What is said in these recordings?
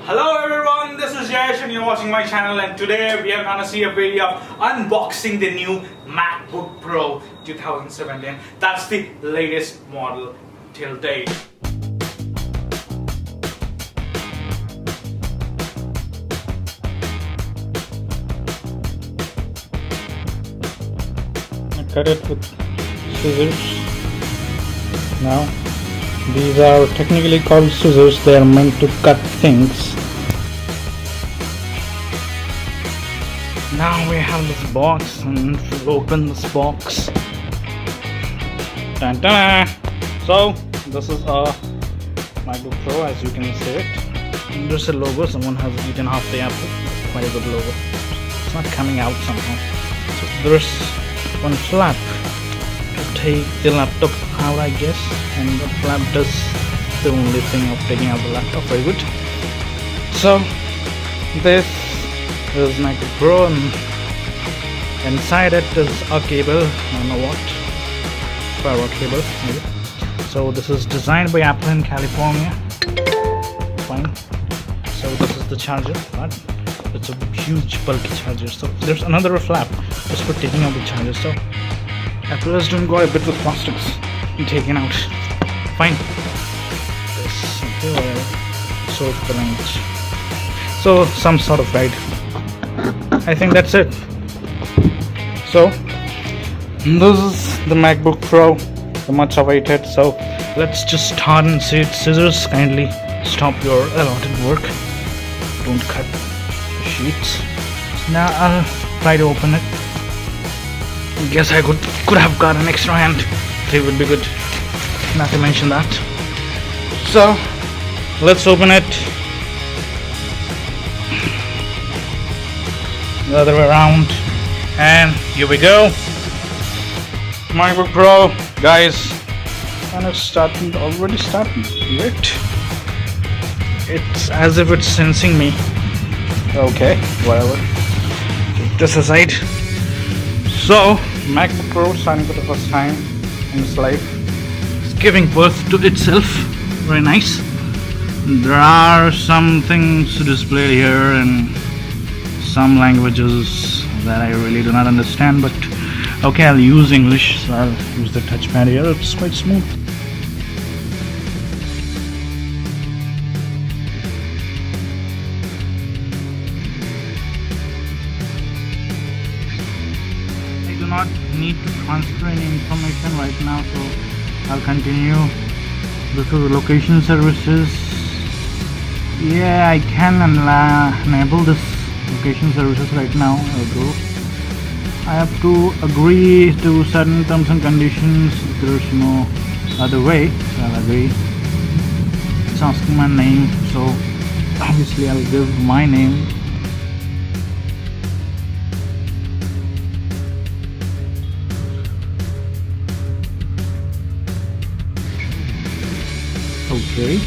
Hello everyone, this is Yash and you're watching my channel, and today we are gonna see a video of unboxing the new MacBook Pro 2017. That's the latest model till date. I cut it with scissors. Now these are technically called scissors. They are meant to cut things. Now we have this box, and we'll open this box. Dun, dun. So this is a MacBook Pro, as you can see it. There's a logo. Someone has eaten half the apple. Quite a good logo. It's not coming out somehow. So there's one flap to take the laptop out, I guess, and the flap does the only thing of taking out the laptop. Very good. So this is MacBook Pro, and inside it is a cable. I don't know what, power cable maybe. So this is designed by Apple in California. Fine. So this is the charger, but it's a huge bulky charger. So there's another flap just for taking out the charger. So Apple has done got a bit with plastics and taken out. Fine. This okay, so the range. So some sort of guide. I think that's it. So this is the MacBook Pro, the much awaited. So let's just start and see it. Scissors, kindly stop your allotted work. Don't cut the sheets. Now I'll try to open it. Guess I could have got an extra hand. It would be good. Not to mention that. So let's open it. The other way around, and here we go. MacBook Pro, guys. And it's already starting. Great. It's as if it's sensing me. Okay, whatever. Keep this aside. So MacBook Pro starting for the first time in its life. It's giving birth to itself. Very nice. There are some things to display here and some languages that I really do not understand, but okay, I'll use English, so I'll use the touchpad here. It's quite smooth. I do not need to transfer any information right now, so I'll continue. This is location services. Yeah, I can enable this location services right now. I'll go. I have to agree to certain terms and conditions. There's no other way, so I'll agree. It's asking my name, so obviously I'll give my name. Okay.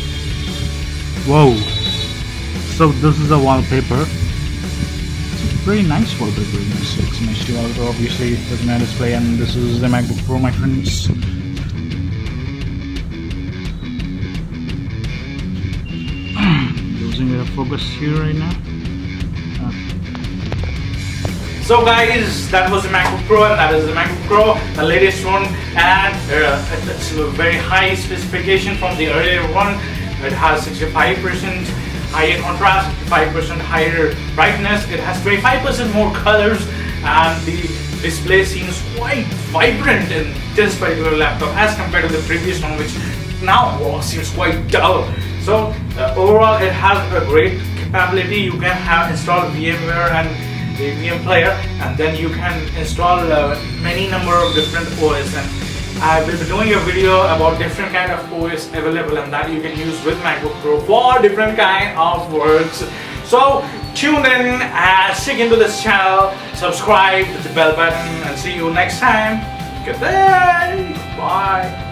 Whoa. So this is a wallpaper. Very nice wallpaper. It's nice to wallpaper, obviously with my display, and this is the MacBook Pro, my friends. Losing a focus here right now. So guys, that was the MacBook Pro, and that is the MacBook Pro, the latest one, and it's a very high specification from the earlier one. It has 65% higher contrast, 5% higher brightness. It has 25% more colors, and the display seems quite vibrant in this particular laptop as compared to the previous one, which now seems quite dull. So overall, it has a great capability. You can install VMware and the VM player, and then you can install many number of different OS, and I will be doing a video about different kind of OS available and that you can use with MacBook Pro for different kind of works. So tune in and stick into this channel, subscribe, hit the bell button, and see you next time. Good day, bye.